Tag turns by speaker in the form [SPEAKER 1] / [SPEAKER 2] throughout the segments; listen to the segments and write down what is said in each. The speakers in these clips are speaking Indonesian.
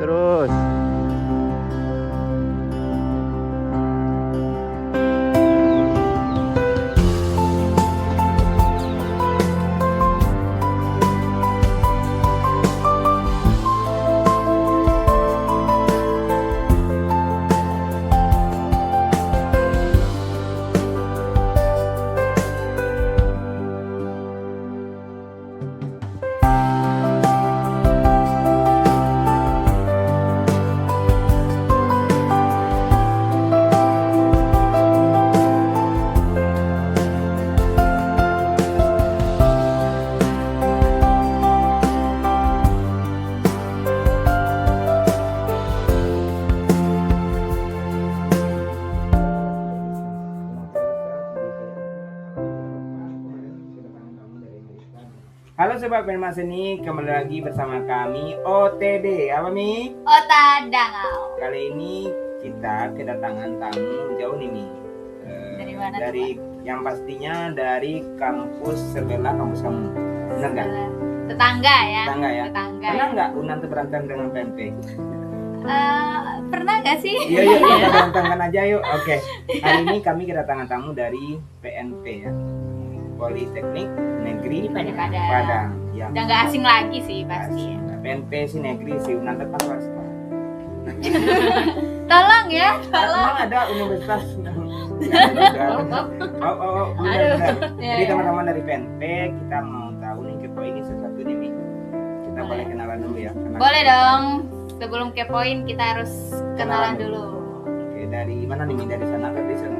[SPEAKER 1] terus. Halo Sobat Penmas ini, kembali lagi bersama kami OTD. Apa Mi?
[SPEAKER 2] Ota Dangau.
[SPEAKER 1] Kali ini kita kedatangan tamu jauh nih Mi.
[SPEAKER 2] Dari mana tuh,
[SPEAKER 1] Dari yang pastinya dari kampus sebelah kampus kamu. Benar nggak?
[SPEAKER 2] Tetangga ya.
[SPEAKER 1] Tetangga ya.
[SPEAKER 2] Tetangga.
[SPEAKER 1] Pernah nggak Unan tuh berantem dengan PNP?
[SPEAKER 2] Pernah nggak sih?
[SPEAKER 1] Iya kita berantemkan aja yuk. Oke. Hari ini kami kedatangan tamu dari PNP ya. Politeknik Negeri Padang. Ya.
[SPEAKER 2] Udah nggak asing lagi sih pasti.
[SPEAKER 1] Nah, PNP sih negeri sih Unan tetap harus.
[SPEAKER 2] Tolong ya, tolong.
[SPEAKER 1] Memang ada universitas. Benar. Jadi teman-teman dari PNP kita mau tahu nih kepo ini sesuatu nih Mi. Kita boleh kenalan dulu ya.
[SPEAKER 2] Boleh dong. Sebelum kepoin kita harus kenalan dulu.
[SPEAKER 1] Oke, dari mana nih Mi? Dari sana atau dari sini?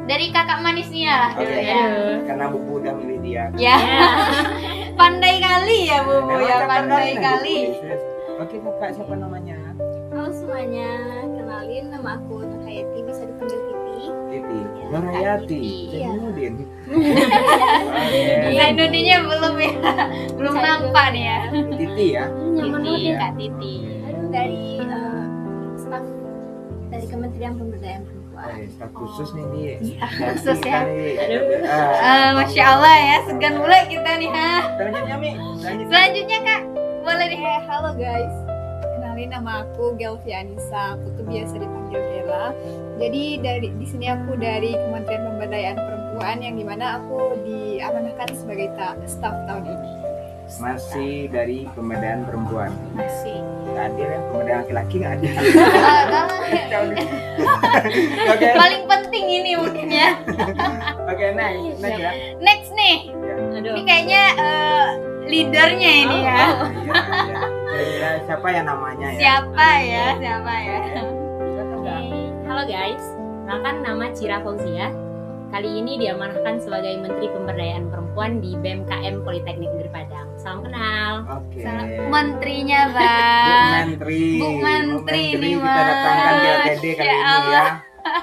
[SPEAKER 2] Dari kakak manisnya lah dulu
[SPEAKER 1] Oke,
[SPEAKER 2] ya.
[SPEAKER 1] karena Bubu udah milih dia.
[SPEAKER 2] Ya. Pandai kali ya Bubu
[SPEAKER 1] Memang
[SPEAKER 2] ya,
[SPEAKER 1] kakak
[SPEAKER 2] pandai
[SPEAKER 1] nih,
[SPEAKER 2] kali.
[SPEAKER 1] Bubu. Oke kakak, siapa namanya?
[SPEAKER 3] Halo semuanya, kenalin nama aku Nurhayati, bisa dipanggil Titi.
[SPEAKER 1] Titi.
[SPEAKER 3] Ya,
[SPEAKER 1] Nurhayati.
[SPEAKER 3] Titi, iya.
[SPEAKER 1] Zainuddin.
[SPEAKER 2] Zainuddinnya belum ya, belum
[SPEAKER 3] Zainuddin.
[SPEAKER 2] nampak nih ya.
[SPEAKER 1] Titi ya.
[SPEAKER 2] Titi, Kak Titi.
[SPEAKER 3] Dari staf dari Kementerian Pemberdayaan Perempuan.
[SPEAKER 1] Staf khusus nih dia.
[SPEAKER 2] Khusus ya.
[SPEAKER 1] Aduh.
[SPEAKER 2] Masya Allah ya, segan mulai kita nih ha.
[SPEAKER 1] Selanjutnya Mi. Selanjutnya.
[SPEAKER 2] Selanjutnya Kak, boleh deh.
[SPEAKER 3] Halo guys, kenalin nama aku Gelvianisa, aku tuh biasa dipanggil Bella. Jadi di sini aku dari Kementerian Pemberdayaan Perempuan yang dimana aku diamanahkan sebagai staf tahun ini.
[SPEAKER 1] Masih dari pemberdayaan perempuan.
[SPEAKER 2] Masih.
[SPEAKER 1] Nggak adil ya, pemberdayaan laki-laki nggak adil. Oke.
[SPEAKER 2] Paling penting ini mungkin ya.
[SPEAKER 1] Oke, next ya.
[SPEAKER 2] Next nih,
[SPEAKER 3] Aduh.
[SPEAKER 2] ini kayaknya leadernya ini ya.
[SPEAKER 1] Iya, iya. Kira-kira siapa ya namanya ya?
[SPEAKER 2] Siapa ya? Siapa ya?
[SPEAKER 4] Halo guys, kenalkan nama Cira Fauzia. Kali ini diamanahkan sebagai Menteri Pemberdayaan Perempuan di BMKM Politeknik Negeri Padang. Salam kenal.
[SPEAKER 1] Oke.
[SPEAKER 2] Menterinya
[SPEAKER 1] Bu
[SPEAKER 2] Bang.
[SPEAKER 1] Menteri.
[SPEAKER 2] Bu Menteri nih,
[SPEAKER 1] kita datangkan di
[SPEAKER 2] Mas.
[SPEAKER 1] LTD kali
[SPEAKER 2] Ya
[SPEAKER 1] ini ya.
[SPEAKER 2] Allah.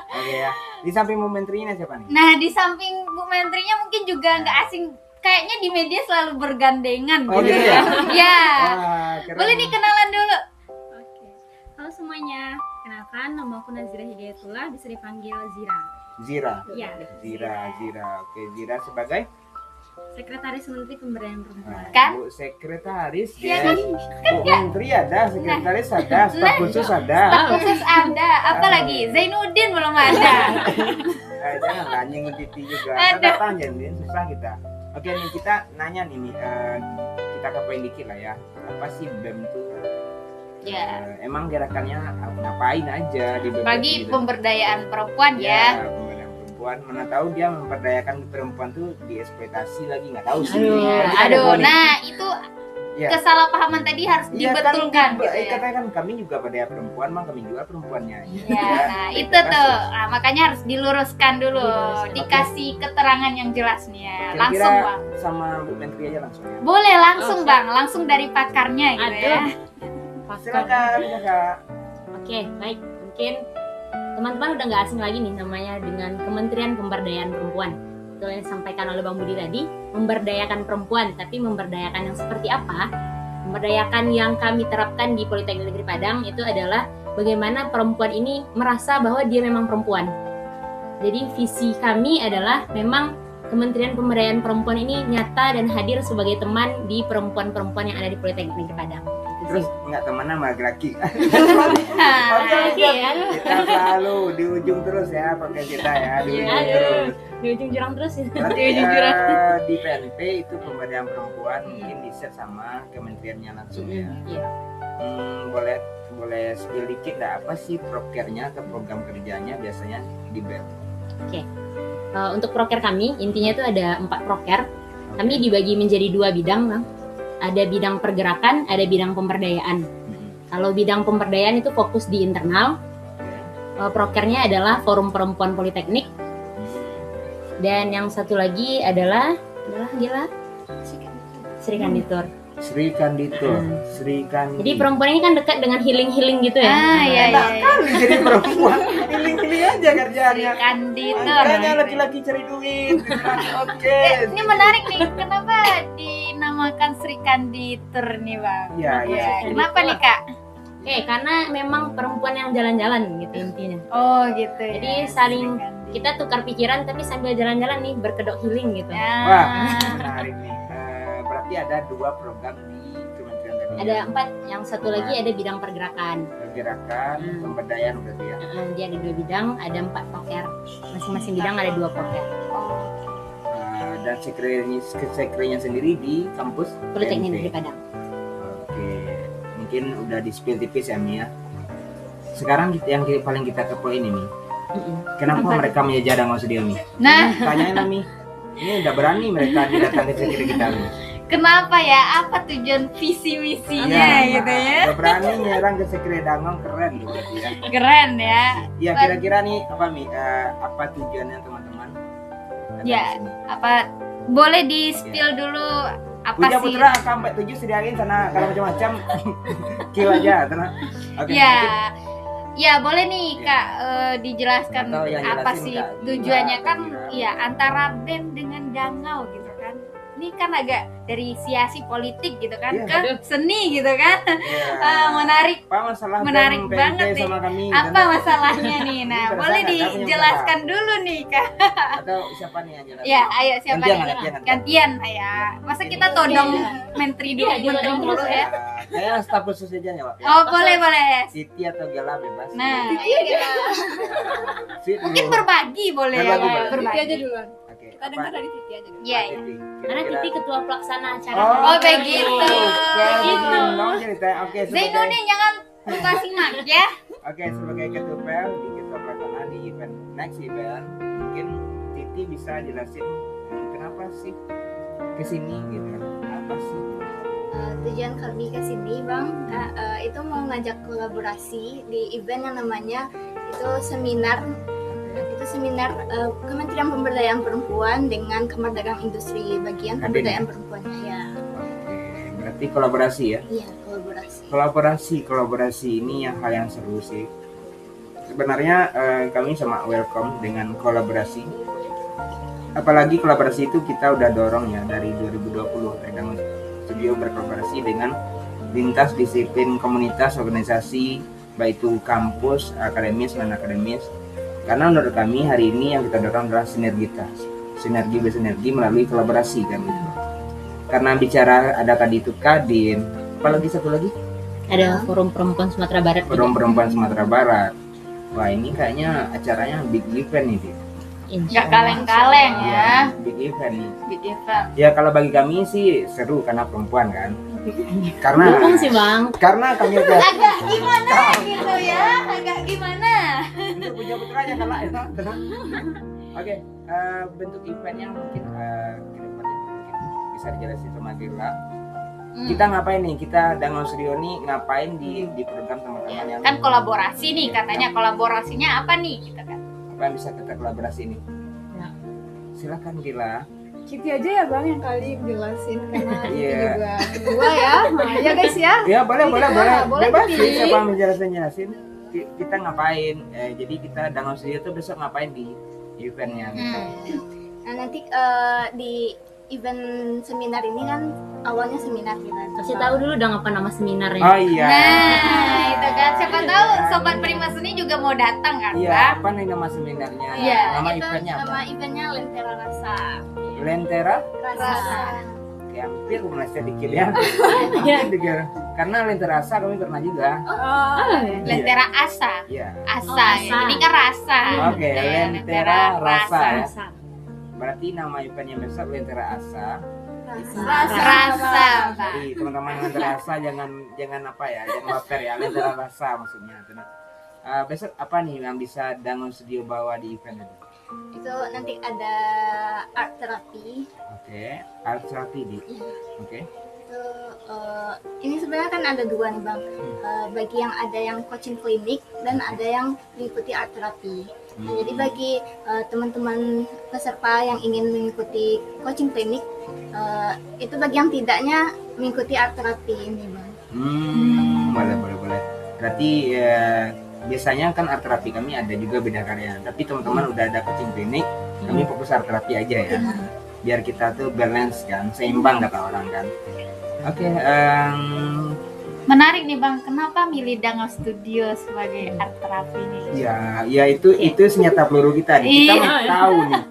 [SPEAKER 1] Oke ya. Di samping Bu Menterinya siapa nih?
[SPEAKER 2] Nah, di samping Bu Menterinya mungkin juga nggak asing. Kayaknya di media selalu bergandengan
[SPEAKER 1] Oh, gitu
[SPEAKER 2] ya. Ya.
[SPEAKER 1] Wah, keren.
[SPEAKER 2] Boleh dikenalan dulu.
[SPEAKER 3] Oke. Halo semuanya, kenalkan nama aku Nazira Hidayatullah, bisa dipanggil Zira.
[SPEAKER 1] Zira.
[SPEAKER 3] Iya.
[SPEAKER 1] Zira. Oke, Zira sebagai
[SPEAKER 3] Sekretaris Menteri Pemberdayaan Perempuan.
[SPEAKER 2] Kan?
[SPEAKER 1] Bu Sekretaris
[SPEAKER 2] Iya
[SPEAKER 1] ya. Bu Menteri ada, Sekretaris ada, staf khusus ada.
[SPEAKER 2] Khusus ada. Apa lagi? Zainuddin belum ada.
[SPEAKER 1] Jangan lah nyinggung Titi juga.
[SPEAKER 2] Ada.
[SPEAKER 1] Kita tanya nih, susah kita. Oke nih kita nanya nih, kita kepoin dikit lah ya. Apa sih BEM tuh?
[SPEAKER 2] Ya.
[SPEAKER 1] Emang gerakannya ngapain aja di BEM?
[SPEAKER 2] Bagi pemberdayaan perempuan ya.
[SPEAKER 1] Pemberdayaan perempuan. Mana tahu dia memperdayakan perempuan tuh dieksploitasi lagi, nggak tahu sih.
[SPEAKER 2] Aduh,
[SPEAKER 1] Kan kita
[SPEAKER 2] aduh.
[SPEAKER 1] boleh.
[SPEAKER 2] Nah, itu
[SPEAKER 1] Ya.
[SPEAKER 2] kesalahpahaman tadi harus
[SPEAKER 1] Iya
[SPEAKER 2] dibetulkan
[SPEAKER 1] kan,
[SPEAKER 2] gitu ya.
[SPEAKER 1] katanya kan kami juga berdaya perempuan, mang kami juga perempuannya.
[SPEAKER 2] Ya, nah itu tuh. Nah, makanya harus diluruskan dulu,
[SPEAKER 1] Diluruskan.
[SPEAKER 2] dikasih keterangan yang jelas nih ya.
[SPEAKER 1] Kira-kira
[SPEAKER 2] Langsung Bang.
[SPEAKER 1] sama Bu Menteri aja langsung ya.
[SPEAKER 2] Boleh langsung
[SPEAKER 4] Oke.
[SPEAKER 2] Bang, langsung dari pakarnya gitu ya.
[SPEAKER 1] Silakan kakak.
[SPEAKER 4] Oke, baik. Mungkin teman-teman udah nggak asing lagi nih namanya dengan Kementerian Pemberdayaan Perempuan. Itu yang disampaikan oleh Bang Budi tadi, memberdayakan perempuan. Tapi memberdayakan yang seperti apa? Memberdayakan yang kami terapkan di Politeknik Negeri Padang itu adalah bagaimana perempuan ini merasa bahwa dia memang perempuan. Jadi visi kami adalah memang Kementerian Pemberdayaan Perempuan ini nyata dan hadir sebagai teman di perempuan-perempuan yang ada di Politeknik Negeri Padang. Itu
[SPEAKER 1] terus nggak temenan sama laki-laki.
[SPEAKER 4] Laki ya.
[SPEAKER 1] Kita selalu di ujung terus ya pakai kita ya, di ujung terus.
[SPEAKER 4] Di ujung jurang terus ya.
[SPEAKER 1] Berarti
[SPEAKER 2] Di ujung jurang.
[SPEAKER 1] di PNP itu pemberdayaan perempuan mungkin di set sama kementeriannya langsung ya.
[SPEAKER 4] Iya.
[SPEAKER 1] Boleh spill dikit nggak apa sih prokernya atau program kerjanya biasanya di BEM?
[SPEAKER 4] Untuk proker kami intinya itu ada 4 proker. Kami dibagi menjadi 2 bidang, Bang. Ada bidang pergerakan, ada bidang pemberdayaan. Kalau bidang pemberdayaan itu fokus di internal. Prokernya adalah Forum Perempuan Politeknik. Dan yang satu lagi adalah Sri Kanditur.
[SPEAKER 1] Sri Kanditur. Sri Kandi.
[SPEAKER 4] Jadi perempuan ini kan dekat dengan healing gitu ya.
[SPEAKER 2] Iya.
[SPEAKER 1] Enak kali jadi perempuan. Pilih-pilih aja kerjaannya.
[SPEAKER 2] Kanditur.
[SPEAKER 1] Makanya laki-laki cari duit. Oke.
[SPEAKER 2] Ini menarik nih, kenapa dinamakan Sri Kanditur nih Bang?
[SPEAKER 1] Iya, iya.
[SPEAKER 2] Kenapa nih Kak?
[SPEAKER 4] Oke, karena memang perempuan yang jalan-jalan gitu intinya.
[SPEAKER 2] Oh gitu ya.
[SPEAKER 4] Jadi saling kita tukar pikiran tapi sambil jalan-jalan nih berkedok healing gitu.
[SPEAKER 2] Ya.
[SPEAKER 1] Wah, menarik nih. Berarti ada 2 program di Kementerian tadi.
[SPEAKER 4] Ada 4, yang satu lagi ada bidang pergerakan.
[SPEAKER 1] Pergerakan, pemberdayaan berarti ya.
[SPEAKER 4] Dia ada 2 bidang, ada 4 proker. Masing-masing bidang ada 2 proker.
[SPEAKER 1] Dan sekrenya sendiri di kampus
[SPEAKER 4] Politeknik
[SPEAKER 1] PNP.
[SPEAKER 4] Negeri Padang.
[SPEAKER 1] Oke, mungkin udah di spill tipis ya Mi ya. Sekarang yang paling kita kepo ini Mi. Kenapa mereka menjajah Danau Sedio Mi?
[SPEAKER 2] Nah,
[SPEAKER 1] Tanyain lah Mi. Ini udah berani mereka datang ke sekre kita Mi.
[SPEAKER 2] kenapa ya? Apa tujuan visi misinya gitu ya?
[SPEAKER 1] Udah berani nyerang ke sekre Danau, keren tuh berarti ya.
[SPEAKER 2] Keren ya.
[SPEAKER 1] Ya kira-kira nih apa Mi? Apa tujuannya teman-teman? Datang
[SPEAKER 2] Ya.
[SPEAKER 1] ke sini?
[SPEAKER 2] Apa boleh di spill dulu apa
[SPEAKER 1] Puja
[SPEAKER 2] sih?
[SPEAKER 1] Putra sampai 7 sediain sana kalau macam-macam. Kill aja tenang. Oke.
[SPEAKER 2] Ya.
[SPEAKER 1] mungkin-
[SPEAKER 2] Ya boleh nih
[SPEAKER 1] Ya.
[SPEAKER 2] Kak dijelaskan
[SPEAKER 1] Atau yang
[SPEAKER 2] apa
[SPEAKER 1] jelasin,
[SPEAKER 2] sih
[SPEAKER 1] Kak,
[SPEAKER 2] tujuannya
[SPEAKER 1] gimana,
[SPEAKER 2] kan
[SPEAKER 1] kira-kira.
[SPEAKER 2] ya antara BEM dengan Danau gitu kan. Ini kan agak dari siasi politik gitu kan
[SPEAKER 1] Iya.
[SPEAKER 2] ke seni gitu kan.
[SPEAKER 1] Ya.
[SPEAKER 2] Menarik.
[SPEAKER 1] Apa masalah
[SPEAKER 2] Menarik
[SPEAKER 1] BEM
[SPEAKER 2] banget nih.
[SPEAKER 1] sama kami?
[SPEAKER 2] Apa
[SPEAKER 1] Dan-
[SPEAKER 2] masalahnya nih? Nah,
[SPEAKER 1] Ini
[SPEAKER 2] boleh
[SPEAKER 1] perasaan nggak? Kamu yang
[SPEAKER 2] dijelaskan dulu nih Kak.
[SPEAKER 1] Atau siapa nih yang jelas?
[SPEAKER 2] Ya, ayo siapa
[SPEAKER 1] Gantian,
[SPEAKER 2] nih?
[SPEAKER 1] gantian.
[SPEAKER 2] Gantian ya. Masa kita todong menteri dulu,
[SPEAKER 4] Iya,
[SPEAKER 2] menteri
[SPEAKER 4] ditodong
[SPEAKER 2] dulu
[SPEAKER 4] terus
[SPEAKER 2] ya.
[SPEAKER 1] Saya staf khusus aja ya, Pak.
[SPEAKER 2] Oh, boleh boleh.
[SPEAKER 1] Siti atau Gela bebas.
[SPEAKER 2] Nah,
[SPEAKER 1] Sweet
[SPEAKER 2] mungkin
[SPEAKER 1] dulu.
[SPEAKER 2] berbagi boleh ya.
[SPEAKER 1] Berbagi,
[SPEAKER 2] Pak?
[SPEAKER 1] boleh.
[SPEAKER 3] Titi aja duluan.
[SPEAKER 1] Oke.
[SPEAKER 3] Kita dengar dari Titi aja dulu.
[SPEAKER 2] Iya, iya.
[SPEAKER 4] Karena Titi ketua pelaksana acara.
[SPEAKER 2] Oh, begitu.
[SPEAKER 1] Begitu. Mau cerita. Oke,
[SPEAKER 2] Zainu nih jangan lupa simak ya.
[SPEAKER 1] Oke, sebagai ketua PL di ketua pelaksana di event next event, mungkin Titi bisa jelasin kenapa sih kesini gitu kan? Apa sih?
[SPEAKER 5] Tujuan kami ke sini Bang, itu mau ngajak kolaborasi di event yang namanya itu seminar Kementerian Pemberdayaan Perempuan dengan Kamar Dagang Industri bagian
[SPEAKER 1] Kadin,
[SPEAKER 5] pemberdayaan perempuannya ya.
[SPEAKER 1] Oke, berarti kolaborasi ya?
[SPEAKER 5] Iya, kolaborasi.
[SPEAKER 1] Kolaborasi ini yang hal yang seru sih. Sebenarnya kami sama welcome dengan kolaborasi. Apalagi kolaborasi itu kita udah dorong ya dari 2020 Danau Sedio berkolaborasi dengan lintas disiplin komunitas organisasi baik itu kampus, akademis, non akademis. Karena menurut kami hari ini yang kita dorong adalah sinergitas, sinergi bersinergi melalui kolaborasi kan gitu. Karena bicara ada tadi itu Kadin, apalagi satu lagi
[SPEAKER 4] Ada Forum Perempuan Sumatera Barat.
[SPEAKER 1] Forum Perempuan Sumatera Barat. Wah ini kayaknya acaranya big event nih, Dit.
[SPEAKER 2] Nggak kaleng-kaleng ya.
[SPEAKER 1] Big event nih.
[SPEAKER 2] Big event.
[SPEAKER 1] Ya kalau bagi kami sih seru karena perempuan kan. Karena
[SPEAKER 4] Dukung sih Bang.
[SPEAKER 1] karena kami udah
[SPEAKER 2] Agak gimana gitu ya? Agak gimana?
[SPEAKER 1] untuk Puja Putra aja kalah ya. Tenang. Oke, bentuk eventnya mungkin ke depannya mungkin bisa dijelasin sama Gila. Kita ngapain nih? Kita Danau Sedio nih ngapain di program teman-teman yang
[SPEAKER 2] Kan kolaborasi nih katanya, kolaborasinya apa nih gitu kan.
[SPEAKER 1] apa yang bisa kita kolaborasi nih?
[SPEAKER 4] Ya.
[SPEAKER 1] Silakan Gila.
[SPEAKER 3] Titi aja ya Bang yang kali jelasin karena Titi
[SPEAKER 1] Iya.
[SPEAKER 3] juga kedua ya. Nah, ya guys ya.
[SPEAKER 1] Ya boleh boleh
[SPEAKER 3] Boleh,
[SPEAKER 1] bebas
[SPEAKER 3] Titi.
[SPEAKER 1] sih siapa yang jelasin kita ngapain jadi kita Danau Sedio tuh besok ngapain di eventnya gitu.
[SPEAKER 5] Nah nanti di event seminar ini kan awalnya seminar kita.
[SPEAKER 4] Kasih tahu dulu dong apa nama seminarnya.
[SPEAKER 1] Oh iya.
[SPEAKER 2] Nah, itu kan siapa tahu sobat Prima Seni juga mau datang kan,
[SPEAKER 1] Iya,
[SPEAKER 2] Bang?
[SPEAKER 1] apa nih nama seminarnya?
[SPEAKER 2] Iya,
[SPEAKER 1] Nama
[SPEAKER 5] itu
[SPEAKER 1] eventnya apa?
[SPEAKER 5] nama eventnya Lentera Rasa.
[SPEAKER 1] Lentera.
[SPEAKER 5] Rasa.
[SPEAKER 1] Oke, Oke, hampir meleset dikit ya.
[SPEAKER 4] Iya.
[SPEAKER 1] Hampir. Karena Lentera Rasa kami pernah juga.
[SPEAKER 2] Lentera asa.
[SPEAKER 1] Iya.
[SPEAKER 2] Asa.
[SPEAKER 4] Oh,
[SPEAKER 2] Ya.
[SPEAKER 4] asa.
[SPEAKER 2] Ini kan rasa.
[SPEAKER 1] Oke,
[SPEAKER 2] Ya,
[SPEAKER 1] Lentera Rasa ya.
[SPEAKER 4] Rasa.
[SPEAKER 1] Berarti nama eventnya besok Lentera Asa.
[SPEAKER 2] Rasa. Pak.
[SPEAKER 1] Jadi teman-teman Lentera Rasa jangan apa ya, jangan baper ya. Lentera Rasa maksudnya. Besok apa nih yang bisa Dangon Studio bawa di event itu?
[SPEAKER 5] Itu nanti ada art therapy.
[SPEAKER 1] Oke, art therapy di. Oke.
[SPEAKER 5] Itu ini sebenarnya kan ada dua nih bang. Bagi yang ada yang coaching klinik dan ada yang mengikuti art therapy. Nah, jadi bagi teman-teman peserta yang ingin mengikuti coaching klinik, itu bagi yang tidaknya mengikuti art therapy ini bang.
[SPEAKER 1] Boleh. Berarti biasanya kan art terapi kami ada juga beda karya. Tapi teman-teman udah ada coaching klinik, kami fokus art terapi aja ya. Biar kita tuh balance kan, seimbang kata orang kan. Oke,
[SPEAKER 2] Menarik nih Bang, kenapa milih Dangon Studio sebagai art terapi ini?
[SPEAKER 1] ya itu senjata peluru kita nih. Kita
[SPEAKER 2] Iya.
[SPEAKER 1] mau tahu nih.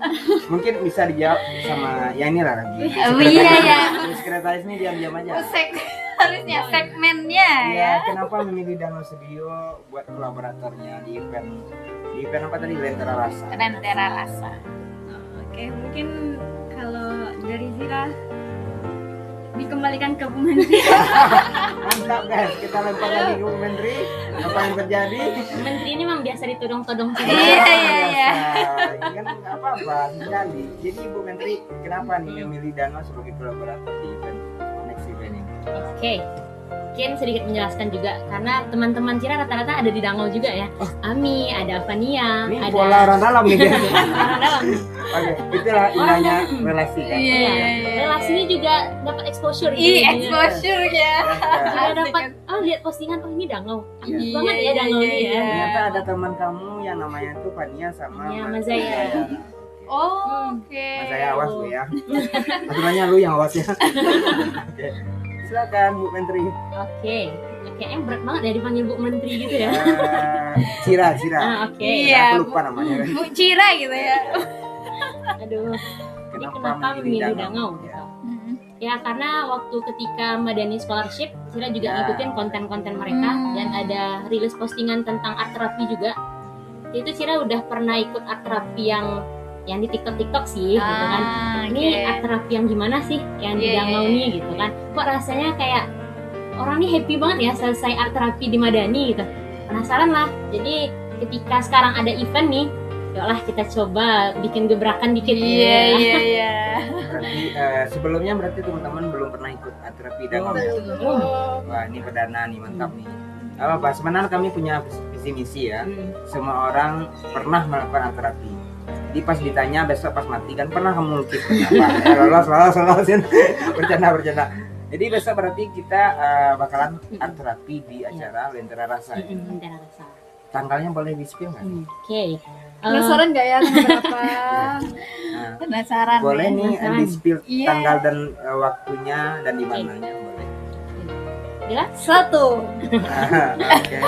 [SPEAKER 1] Mungkin bisa dijawab sama ya inilah lagi.
[SPEAKER 2] Oh iya ya.
[SPEAKER 1] Sekretaris nih diam-diam aja.
[SPEAKER 2] Harusnya segmennya
[SPEAKER 1] Iya,
[SPEAKER 2] ya.
[SPEAKER 1] kenapa memilih Dangon Studio buat kolaboratornya di event apa tadi Lentera Rasa?
[SPEAKER 2] Lentera Rasa.
[SPEAKER 6] Oke, mungkin kalau dari Zira dikembalikan ke Bu Menteri.
[SPEAKER 1] Mantap guys, kita lempar lagi ke Bu Menteri. Apa yang terjadi?
[SPEAKER 4] Menteri ini memang biasa ditodong-todong saja.
[SPEAKER 2] Iya.
[SPEAKER 1] Ini kan nggak apa-apa sekali. Jadi Bu Menteri, kenapa nih memilih Dangon sebagai kolaborator di event next event ini?
[SPEAKER 4] Oke, mungkin sedikit menjelaskan juga karena teman-teman Cira rata-rata ada di Dangon juga ya. Ami, ada Avania,
[SPEAKER 1] Ini
[SPEAKER 4] ada
[SPEAKER 1] pola orang dalam nih guys.
[SPEAKER 4] orang dalam.
[SPEAKER 1] Oke, itulah indahnya relasi kan.
[SPEAKER 2] Iya.
[SPEAKER 4] Relasinya juga dapat exposure
[SPEAKER 2] Exposure ya.
[SPEAKER 4] Juga dapat lihat postingan ini Dangon. Aktif
[SPEAKER 1] Iya.
[SPEAKER 4] banget ya Dangon ini ya.
[SPEAKER 1] Ternyata ada teman kamu yang namanya tuh Fania sama
[SPEAKER 4] Iya,
[SPEAKER 1] Mas
[SPEAKER 4] Mas Zaya.
[SPEAKER 2] Oh, oke.
[SPEAKER 1] Mas saya awas Bu ya. Maksudnya lu yang awas ya. Oke. Silakan Bu Menteri.
[SPEAKER 4] Oke, kayaknya berat banget ya dipanggil Bu Menteri gitu ya.
[SPEAKER 1] Cira.
[SPEAKER 4] Oke.
[SPEAKER 2] Iya.
[SPEAKER 1] Aku lupa namanya.
[SPEAKER 2] Bu Cira gitu ya.
[SPEAKER 4] Aduh. Ini kenapa memilih Dangon?
[SPEAKER 1] Ya.
[SPEAKER 4] Ya karena waktu ketika Madani Scholarship, Cira juga
[SPEAKER 1] Ya.
[SPEAKER 4] ngikutin konten-konten mereka dan ada rilis postingan tentang art therapy juga. Itu Cira udah pernah ikut art therapy yang di TikTok sih gitu kan. Ini art therapy yang gimana sih yang di
[SPEAKER 2] Iya,
[SPEAKER 4] Dangon
[SPEAKER 2] iya,
[SPEAKER 4] nih gitu kan. Kok rasanya kayak orang nih happy banget ya selesai art therapy di Madani gitu. Penasaran lah. Jadi ketika sekarang ada event nih, yaudah kita coba bikin gebrakan dikit
[SPEAKER 2] Iya.
[SPEAKER 1] Berarti sebelumnya berarti teman-teman belum pernah ikut art terapi Dangon. Wah, ini perdana nih, mantap nih. Apa sebenarnya kami punya visi misi ya. Semua orang pernah melakukan art terapi. Jadi pas ditanya besok pas mati kan pernah kamu lukis apa? Lolos. Bercanda. Jadi besok berarti kita bakalan art terapi di acara Lentera Rasa.
[SPEAKER 4] Lentera Rasa.
[SPEAKER 1] Tanggalnya boleh di-spill nggak?
[SPEAKER 4] Oke.
[SPEAKER 3] Penasaran nggak ya tanggal berapa?
[SPEAKER 1] Nah,
[SPEAKER 2] Penasaran.
[SPEAKER 1] boleh
[SPEAKER 2] ya?
[SPEAKER 1] nih
[SPEAKER 4] penasaran.
[SPEAKER 1] di-spill
[SPEAKER 2] Iya.
[SPEAKER 1] tanggal dan waktunya dan di mananya boleh.
[SPEAKER 4] Bila?
[SPEAKER 3] 1.
[SPEAKER 1] Oke.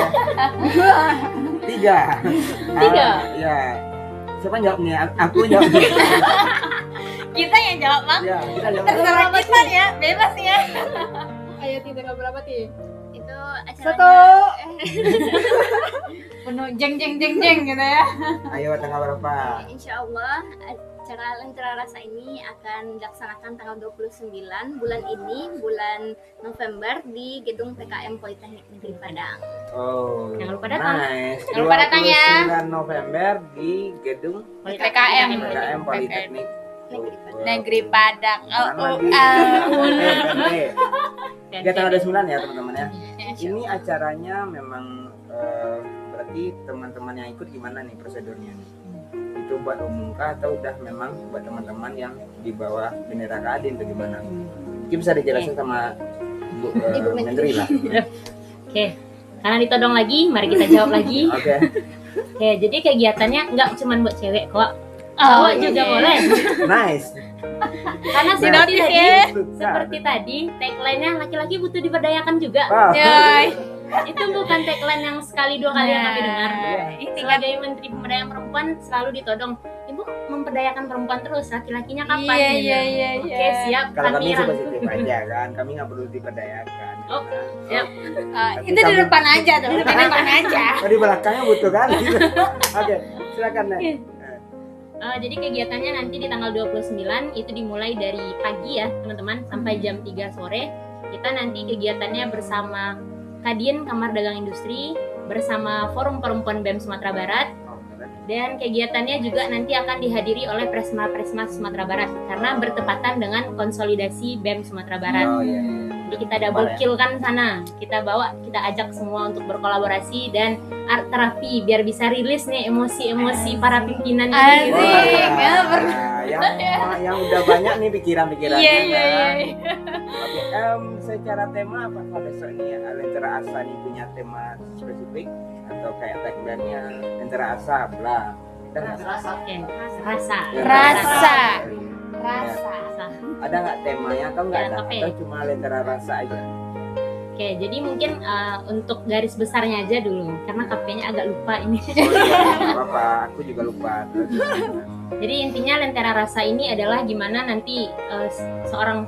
[SPEAKER 1] 3.
[SPEAKER 4] Tiga.
[SPEAKER 1] Ya. Siapa yang jawab nih? Aku jawab nih.
[SPEAKER 2] Kita yang jawab Bang.
[SPEAKER 1] Ya, kita jawab.
[SPEAKER 2] Terserah kita ya, bebas ya.
[SPEAKER 3] Ayo tanggal berapa Ti?
[SPEAKER 5] Itu
[SPEAKER 3] 1.
[SPEAKER 5] acaranya
[SPEAKER 2] Penuh jeng gitu ya.
[SPEAKER 1] Ayo tanggal berapa?
[SPEAKER 5] Insya Allah acara Lentera Rasa ini akan dilaksanakan tanggal 29 bulan ini, bulan November di gedung PKM Politeknik Negeri Padang.
[SPEAKER 1] Oh.
[SPEAKER 4] Jangan lupa datang.
[SPEAKER 1] Nice.
[SPEAKER 2] Jangan lupa datang ya.
[SPEAKER 1] 29 November di gedung
[SPEAKER 2] PKM.
[SPEAKER 1] PKM Politeknik
[SPEAKER 2] Negeri Padang.
[SPEAKER 1] Kita tanggal 29 ya teman-teman ya. Ini acaranya memang berarti teman-teman yang ikut gimana nih prosedurnya nih? Itu buat umum kah atau udah memang buat teman-teman yang di bawah bendera Kadin atau gimana? Mungkin bisa dijelasin sama Bu
[SPEAKER 5] Ibu
[SPEAKER 1] Menteri lah.
[SPEAKER 4] Oke. Karena ditodong lagi, mari kita jawab lagi.
[SPEAKER 1] Oke.
[SPEAKER 4] Oke, jadi kegiatannya nggak cuma buat cewek kok.
[SPEAKER 2] Oh,
[SPEAKER 4] Cowok juga boleh.
[SPEAKER 1] Nice.
[SPEAKER 4] Karena seperti
[SPEAKER 2] Notice
[SPEAKER 4] tadi,
[SPEAKER 2] ya.
[SPEAKER 4] seperti tadi tagline-nya laki-laki butuh diberdayakan juga.
[SPEAKER 1] Wow.
[SPEAKER 2] Yoi.
[SPEAKER 4] Itu bukan tagline yang sekali dua kali yang kami dengar.
[SPEAKER 2] Ini kan
[SPEAKER 4] Sebagai Menteri Pemberdayaan Perempuan selalu ditodong, Ibu memperdayakan perempuan terus, laki-lakinya kapan?
[SPEAKER 2] Iya,
[SPEAKER 4] gitu.
[SPEAKER 2] iya, iya,
[SPEAKER 4] Oke,
[SPEAKER 2] iya.
[SPEAKER 4] siap.
[SPEAKER 1] Kalau kami sih
[SPEAKER 4] rangkul.
[SPEAKER 1] positif aja kan, kami nggak perlu diberdayakan.
[SPEAKER 4] Oh, siap.
[SPEAKER 1] Tapi
[SPEAKER 2] Itu di
[SPEAKER 1] kami-
[SPEAKER 2] depan aja tuh, di depan aja.
[SPEAKER 1] Oh, di belakangnya butuh kan? Gitu. Oke, silakan Nek.
[SPEAKER 4] Jadi kegiatannya nanti di tanggal 29 itu dimulai dari pagi ya teman-teman sampai jam 3 sore. Kita nanti kegiatannya bersama Kadin Kamar Dagang Industri, bersama Forum Perempuan BEM Sumatera Barat, dan kegiatannya juga nanti akan dihadiri oleh Presma Sumatera Barat karena bertepatan dengan konsolidasi BEM Sumatera Barat.
[SPEAKER 1] Oh iya.
[SPEAKER 4] Jadi kita double kill kan sana. Kita ajak semua untuk berkolaborasi dan art terapi biar bisa rilis nih emosi-emosi para pimpinan ini. gitu.
[SPEAKER 2] Asik.
[SPEAKER 1] Yang udah banyak nih pikiran-pikirannya.
[SPEAKER 2] Iya, iya, iya.
[SPEAKER 1] Oke, secara tema apa besok ini? Lentera Asa nih punya tema spesifik atau kayak tagline-nya Lentera Asa bla.
[SPEAKER 4] Oke, rasa.
[SPEAKER 2] Rasa.
[SPEAKER 1] Rasa.
[SPEAKER 4] Rasa.
[SPEAKER 1] Ada nggak temanya atau nggak
[SPEAKER 4] Ya,
[SPEAKER 1] ada?
[SPEAKER 4] tapi-
[SPEAKER 1] Atau cuma Lentera Rasa aja?
[SPEAKER 4] Oke, jadi mungkin untuk garis besarnya aja dulu karena KP-nya agak lupa ini.
[SPEAKER 1] Oh iya, nggak apa-apa. Aku juga lupa. Terus,
[SPEAKER 4] Jadi intinya Lentera Rasa ini adalah gimana nanti seseorang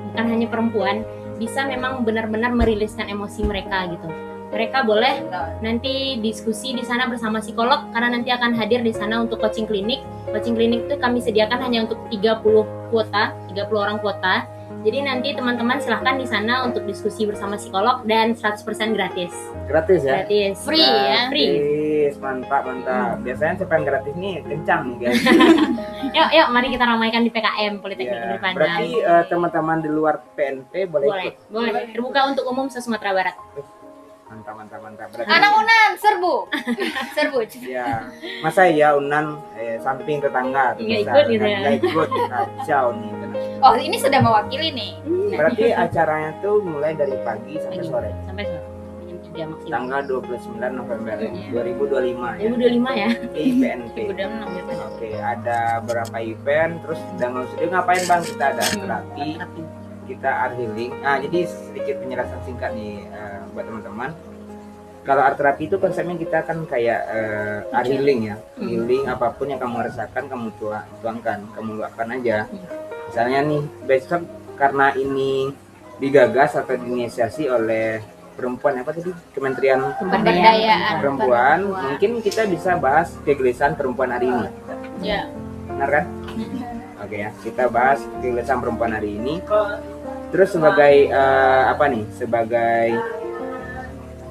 [SPEAKER 4] bukan hanya perempuan bisa memang benar-benar meriliskan emosi mereka gitu. Mereka boleh nanti diskusi di sana bersama psikolog karena nanti akan hadir di sana untuk coaching klinik. Coaching klinik itu kami sediakan hanya untuk 30 orang kuota. Jadi nanti teman-teman silahkan di sana untuk diskusi bersama psikolog dan 100% gratis.
[SPEAKER 1] gratis ya?
[SPEAKER 4] Gratis.
[SPEAKER 2] Free ya?
[SPEAKER 4] Free.
[SPEAKER 1] Gratis, mantap. Biasanya siapa yang gratis nih kencang nih guys.
[SPEAKER 4] Yuk, mari kita ramaikan di PKM Politeknik
[SPEAKER 1] Ya,
[SPEAKER 4] Negeri Padang.
[SPEAKER 1] berarti teman-teman di luar PNP boleh
[SPEAKER 4] Boleh,
[SPEAKER 1] ikut.
[SPEAKER 4] boleh. Terbuka untuk umum se-Sumatera Barat.
[SPEAKER 1] Mantap. Berarti,
[SPEAKER 2] Anak Unan, serbu. Serbu.
[SPEAKER 1] ya, masa ya Unan samping tetangga tuh
[SPEAKER 4] Nggak
[SPEAKER 1] bisa.
[SPEAKER 4] ikut gitu ya.
[SPEAKER 1] Nggak ikut, kacau nih.
[SPEAKER 2] Oh, ini sudah mewakili nih.
[SPEAKER 1] Berarti acaranya tuh mulai dari pagi sampai
[SPEAKER 4] Pagi.
[SPEAKER 1] sore.
[SPEAKER 4] Sampai sore. Jam 3 maksimal.
[SPEAKER 1] Tanggal 29 November
[SPEAKER 4] Iya.
[SPEAKER 1] 2025 ya.
[SPEAKER 4] 2025 ya.
[SPEAKER 1] Di PNP.
[SPEAKER 4] 2026 gitu.
[SPEAKER 1] Oke, ada berapa event, terus dengan studio ngapain bang? Kita ada terapi, kita art healing. Nah, jadi sedikit penjelasan singkat nih buat teman-teman. Kalau art terapi itu konsepnya kita kan kayak art healing ya, healing apapun yang kamu rasakan kamu tuangkan, kamu luapkan aja. Misalnya nih besok karena ini digagas atau diinisiasi oleh perempuan apa tadi Kementerian
[SPEAKER 2] Pemberdayaan
[SPEAKER 1] Perempuan, mungkin kita bisa bahas kegelisahan perempuan hari ini.
[SPEAKER 2] Ya.
[SPEAKER 1] Benar kan? Oke ya, kita bahas kegelisahan perempuan hari ini. Terus sebagai sebagai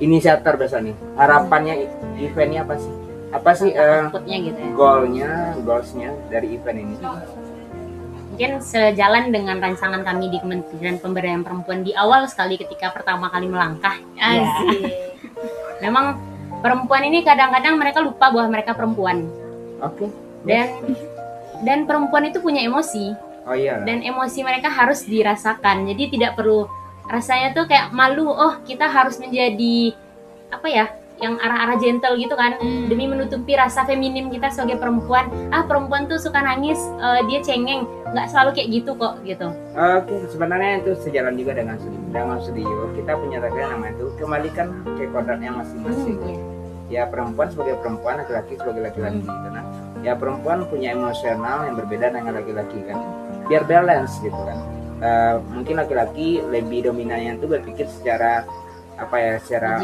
[SPEAKER 1] inisiator besok nih, harapannya eventnya apa sih? Apa sih
[SPEAKER 4] Outputnya gitu ya.
[SPEAKER 1] goalsnya dari event ini?
[SPEAKER 4] Mungkin sejalan dengan rancangan kami di Kementerian Pemberdayaan Perempuan di awal sekali ketika pertama kali melangkah.
[SPEAKER 2] Asik.
[SPEAKER 4] Memang perempuan ini kadang-kadang mereka lupa bahwa mereka perempuan.
[SPEAKER 1] Oke.
[SPEAKER 4] Dan perempuan itu punya emosi.
[SPEAKER 1] Oh iya.
[SPEAKER 4] Dan emosi mereka harus dirasakan. Jadi tidak perlu rasanya tuh kayak malu. Oh, kita harus menjadi yang arah-arah gentle gitu kan, demi menutupi rasa feminim kita sebagai perempuan. Perempuan tuh suka nangis, dia cengeng, nggak selalu kayak gitu kok gitu.
[SPEAKER 1] Oke, sebenarnya itu sejalan juga dengan studio. Kita punya tagline namanya itu kembalikan ke kodratnya masing-masing. Ya perempuan sebagai perempuan, laki-laki sebagai laki-laki gitu. Nah, ya perempuan punya emosional yang berbeda dengan laki-laki kan. Biar balance gitu kan. Mungkin laki-laki lebih dominannya itu berpikir secara secara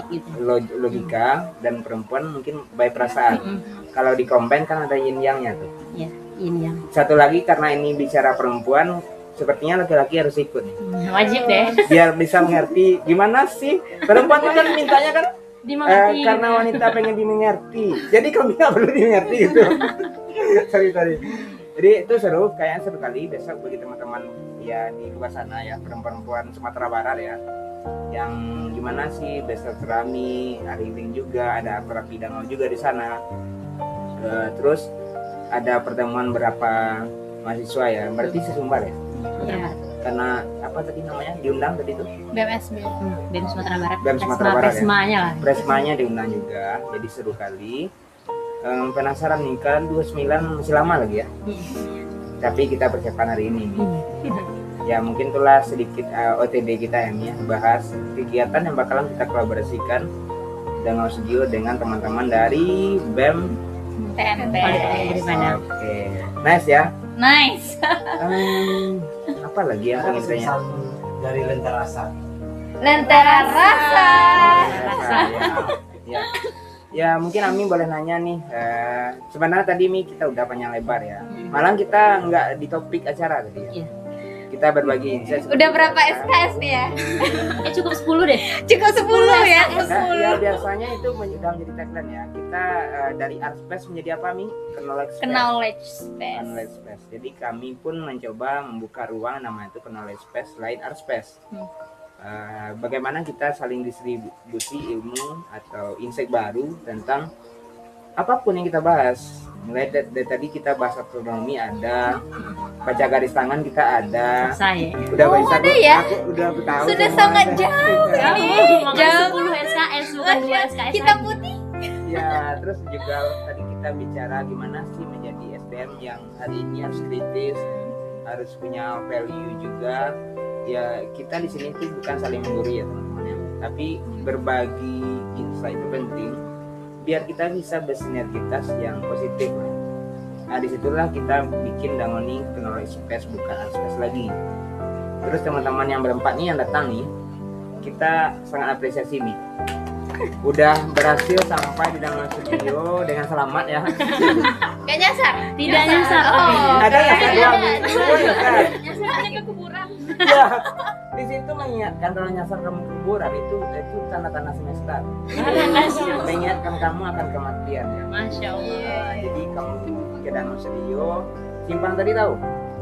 [SPEAKER 1] logika, dan perempuan mungkin by perasaan. Kalau di combine kan ada yin yang-nya tuh.
[SPEAKER 4] Ya, ini yang
[SPEAKER 1] Satu lagi karena ini bicara perempuan, sepertinya laki-laki harus ikut.
[SPEAKER 4] wajib deh
[SPEAKER 1] Biar bisa mengerti gimana sih perempuan kan mintanya kan
[SPEAKER 4] dimengerti.
[SPEAKER 1] karena wanita pengen dimengerti. Jadi kami nggak perlu dimengerti gitu. sorry. Jadi itu seru kali besok bagi teman-teman ya di luar sana ya, perempuan Sumatera Barat ya. Yang gimana sih besok rami, Ariling juga ada terapi danau juga di sana. Terus ada pertemuan berapa mahasiswa ya, berarti sesumbar ya.
[SPEAKER 4] Ya,
[SPEAKER 1] Karena apa tadi namanya diundang tadi tuh?
[SPEAKER 2] BMSB.
[SPEAKER 4] BEM Sumatera Barat.
[SPEAKER 1] BEM Sumatera Barat ya.
[SPEAKER 4] Presmanya lah.
[SPEAKER 1] Presmanya diundang juga, jadi seru kali. Penasaran nih kan 29 masih lama lagi ya. Tapi kita persiapkan hari ini nih. Ya mungkin itulah sedikit OTD kita ya, bahas kegiatan yang bakalan kita kolaborasikan dengan studio dengan teman-teman dari BEM
[SPEAKER 2] Tempe.
[SPEAKER 4] Kalau ditanya dari mana?
[SPEAKER 1] Oke, nice ya.
[SPEAKER 2] Nice.
[SPEAKER 1] Apa lagi yang pengen tanya?
[SPEAKER 7] Dari Lentera Rasa.
[SPEAKER 2] Lentera rasa.
[SPEAKER 1] Rasa, ya. Ya mungkin Ami boleh nanya nih. Sebenarnya tadi Mi kita udah panjang lebar ya. Malah kita nggak di topik acara tadi ya.
[SPEAKER 4] Iya.
[SPEAKER 1] Kita berbagi insight.
[SPEAKER 2] Udah berapa SKS nih ya?
[SPEAKER 4] Cukup 10 deh.
[SPEAKER 2] Cukup 10 ya.
[SPEAKER 1] Nah, ya biasanya itu sudah menjadi tagline ya. Kita dari Artspace menjadi apa Mi? Knowledge Space. Knowledge Space. Jadi kami pun mencoba membuka ruang namanya itu Knowledge Space selain Artspace. Bagaimana kita saling distribusi ilmu atau insight baru tentang apapun yang kita bahas. Mulai dari tadi kita bahas astronomi ada, baca garis tangan kita ada.
[SPEAKER 4] Saya.
[SPEAKER 1] Udah
[SPEAKER 2] Oh,
[SPEAKER 1] bisa
[SPEAKER 2] ada ya?
[SPEAKER 1] Aku udah tahu.
[SPEAKER 2] Sudah
[SPEAKER 1] semua
[SPEAKER 2] sangat
[SPEAKER 1] ada.
[SPEAKER 2] jauh
[SPEAKER 1] Ya.
[SPEAKER 2] ini.
[SPEAKER 4] Makanya
[SPEAKER 2] Jauh.
[SPEAKER 4] 10 SKS bukan 2 SKS
[SPEAKER 2] Kita
[SPEAKER 4] lagi.
[SPEAKER 2] putih.
[SPEAKER 1] Ya, terus juga tadi kita bicara gimana sih menjadi SDM yang hari ini harus kritis, harus punya value juga. Ya, kita di sini tuh bukan saling menggurui ya teman-teman ya, tapi berbagi insight itu penting biar kita bisa bersinergitas yang positif. Nah, disitulah kita bikin Dangoni Knowledge Space bukan Artspace lagi. Terus teman-teman yang berempat nih yang datang nih, kita sangat apresiasi nih. Udah berhasil sampai di dalam studio dengan selamat ya.
[SPEAKER 2] Gak nyasar.
[SPEAKER 4] Tidak nyasar.
[SPEAKER 2] Oh,
[SPEAKER 1] Ada yang
[SPEAKER 2] kayaknya
[SPEAKER 1] kedua
[SPEAKER 2] ada.
[SPEAKER 1] nih. Oh, ya kan?
[SPEAKER 2] Nyasarnya ke kuburan.
[SPEAKER 1] Ya, di situ mengingatkan kalau nyasar kamu kuburan itu tanda-tanda semesta. Mengingatkan kamu akan kematian ya.
[SPEAKER 4] Masya Allah.
[SPEAKER 1] Jadi kamu ke dalam studio, simpang tadi tahu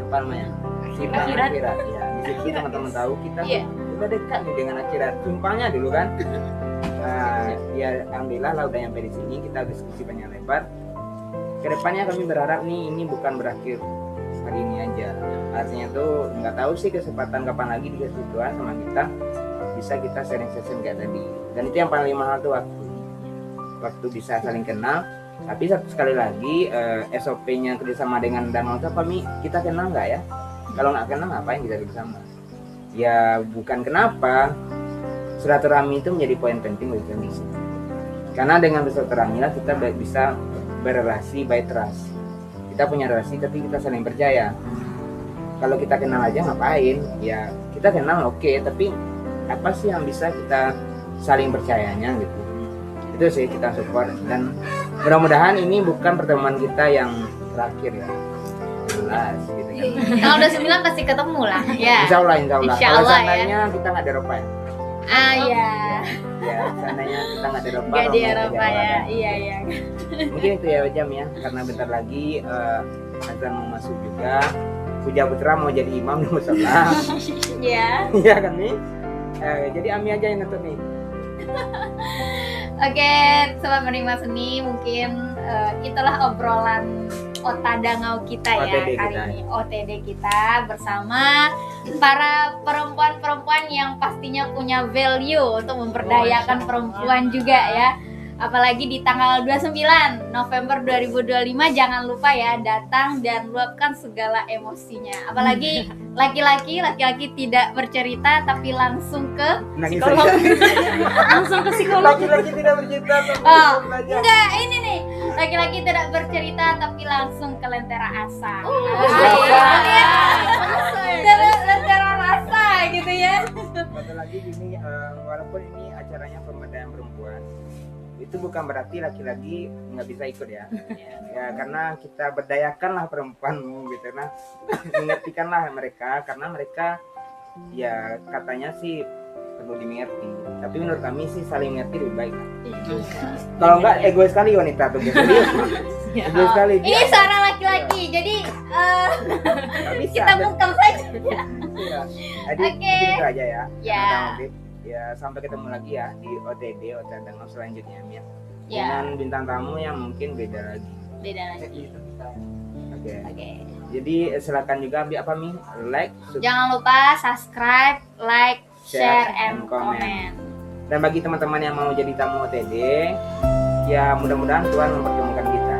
[SPEAKER 1] apa namanya? Simpang
[SPEAKER 4] Akhirat.
[SPEAKER 1] akhirat. Ya, di situ teman-teman tahu kita
[SPEAKER 2] Iya.
[SPEAKER 1] udah dekat nih dengan akhirat. Simpangnya dulu kan. Ya alhamdulillah lah udah nyampe di sini, kita diskusi panjang lebar. Kedepannya kami berharap nih ini bukan berakhir hari ini aja. Artinya tuh nggak tahu sih kesempatan kapan lagi dikasih Tuhan sama kita bisa kita sharing session kayak tadi. Dan itu yang paling mahal tuh waktu bisa saling kenal. Tapi satu sekali lagi SOP-nya kerjasama dengan Danau itu apa Mi? Kita kenal nggak ya? Kalau nggak kenal ngapain kita bersama? Ya bukan kenapa. Silaturahmi itu menjadi poin penting bagi kami. Karena dengan bersilaturahmi lah kita bisa berrelasi by trust. Kita punya relasi tapi kita saling percaya. Kalau kita kenal aja ngapain? Ya kita kenal oke, tapi apa sih yang bisa kita saling percayanya gitu. Itu sih kita support dan mudah-mudahan ini bukan pertemuan kita yang terakhir ya. Jelas gitu kan.
[SPEAKER 2] Kalau udah 9 pasti ketemu lah. Ya.
[SPEAKER 1] Insya Allah.
[SPEAKER 2] Insya
[SPEAKER 1] Kalau
[SPEAKER 2] Allah,
[SPEAKER 1] seandainya kita nggak di Eropa ya.
[SPEAKER 2] Ya.
[SPEAKER 1] Ya, seandainya kita nggak di Eropa.
[SPEAKER 2] Gak di
[SPEAKER 1] Romo
[SPEAKER 2] Eropa
[SPEAKER 1] Jawa
[SPEAKER 2] ya.
[SPEAKER 1] kan.
[SPEAKER 2] Iya.
[SPEAKER 1] Mungkin itu ya jam ya, karena bentar lagi azan mau masuk juga. Puja Putra mau jadi imam di musola.
[SPEAKER 2] Ya.
[SPEAKER 1] Iya kan nih? Jadi Ami aja yang nonton nih.
[SPEAKER 2] Oke, sobat penikmat seni, mungkin itulah obrolan Otadangau kita ya
[SPEAKER 1] OTD
[SPEAKER 2] kali
[SPEAKER 1] kita.
[SPEAKER 2] ini. OTD kita bersama para perempuan-perempuan yang pastinya punya value untuk memberdayakan perempuan juga ya. Apalagi di tanggal 29 November 2025 jangan lupa ya datang dan luapkan segala emosinya. Apalagi laki-laki tidak bercerita tapi langsung ke
[SPEAKER 1] Nangis
[SPEAKER 2] psikolog.
[SPEAKER 4] Langsung ke psikolog.
[SPEAKER 1] Laki-laki tidak bercerita.
[SPEAKER 2] Oh, enggak, ini nih. Laki-laki tidak bercerita tapi langsung ke Lentera Asa. Lentera Rasa gitu ya.
[SPEAKER 1] Satu lagi gini, walaupun ini acaranya pemberdayaan perempuan, itu bukan berarti laki-laki nggak bisa ikut ya. Ya karena kita berdayakanlah perempuanmu gitu, nah mengertikanlah mereka karena mereka ya katanya sih perlu dimengerti. Tapi menurut kami sih saling mengerti lebih baik. Kalau nggak egois sekali wanita tuh serius. Egois sekali.
[SPEAKER 2] Ini suara laki-laki. Jadi
[SPEAKER 1] Nggak bisa.
[SPEAKER 2] kita bungkam saja.
[SPEAKER 1] Iya. Jadi
[SPEAKER 2] Oke.
[SPEAKER 1] mungkin itu aja ya.
[SPEAKER 2] Ya.
[SPEAKER 1] Karena udah maghrib. Ya sampai ketemu lagi ya di OTD Otadangau selanjutnya ya.
[SPEAKER 2] Ya,
[SPEAKER 1] Dengan bintang tamu yang mungkin beda lagi.
[SPEAKER 2] beda lagi.
[SPEAKER 1] Oke.
[SPEAKER 2] Oke.
[SPEAKER 1] Jadi silakan juga apa Mi? Like,
[SPEAKER 2] Jangan lupa subscribe, like, share, and
[SPEAKER 1] comment.
[SPEAKER 2] comment.
[SPEAKER 1] Dan bagi teman-teman yang mau jadi tamu OTD, ya mudah-mudahan Tuhan mempertemukan kita.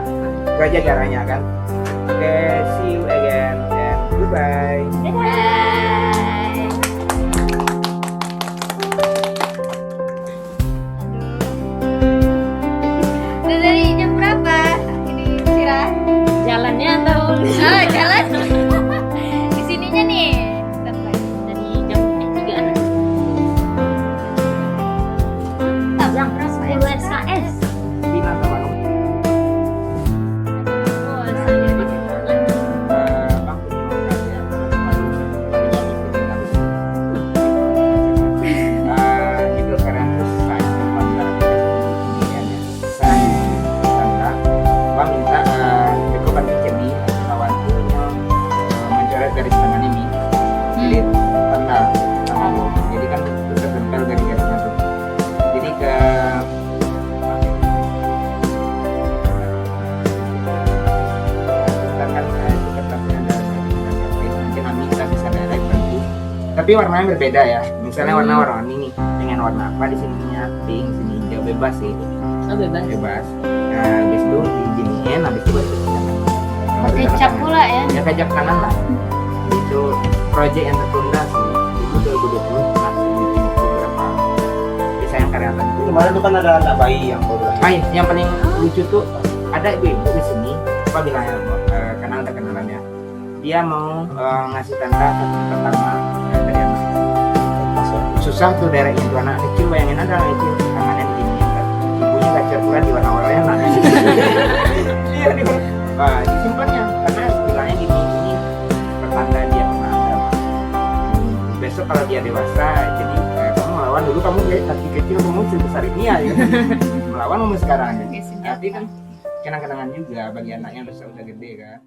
[SPEAKER 1] Itu aja caranya kan. Oke, see you again and goodbye.
[SPEAKER 2] Bye. Udah dari jam berapa? Ini
[SPEAKER 4] USKS.
[SPEAKER 1] Bina sama Bang punya lokasi yang itu sekarang terus saya Bang minta kekoban kecil lawan mencoret garis tangan ini jadi tanda tangan jadi kan itu tertempel dari garisnya tuh jadi ke kita kan itu kertasnya ada mungkin Ami kita bisa direct bantu tapi warnanya berbeda ya misalnya warna-warni ini dengan warna apa di sininya pink sini hijau bebas sih
[SPEAKER 4] Oh, bebas.
[SPEAKER 1] bebas habis itu diginiin habis itu baru ke kanan.
[SPEAKER 2] Pakai cap pula ya.
[SPEAKER 1] Ya kejap kanan lah itu proyek yang tertunda sih itu 2020 masih bikin beberapa desain karyawan itu
[SPEAKER 7] Kemarin tuh kan ada anak bayi yang baru lahir.
[SPEAKER 1] main yang paling lucu tuh ada ibu-ibu di sini apa bilangnya karena ada kenalannya dia mau ngasih tanda ke pertama dari anak susah tuh directnya tuh anak kecil bayangin ada anak kecil tangannya begini kan ibunya gacor pula di warna-warnanya nangis iya disimpannya karena bilangnya gini ini pertanda dia pernah ada besok kalau dia dewasa jadi kamu melawan dulu kamu jadi kaki kecil kamu sebesar ini ya melawan umur sekarang
[SPEAKER 2] Oke,
[SPEAKER 1] gitu.
[SPEAKER 2] senjata.
[SPEAKER 1] Tapi kan kenang-kenangan juga bagi anaknya udah gede kan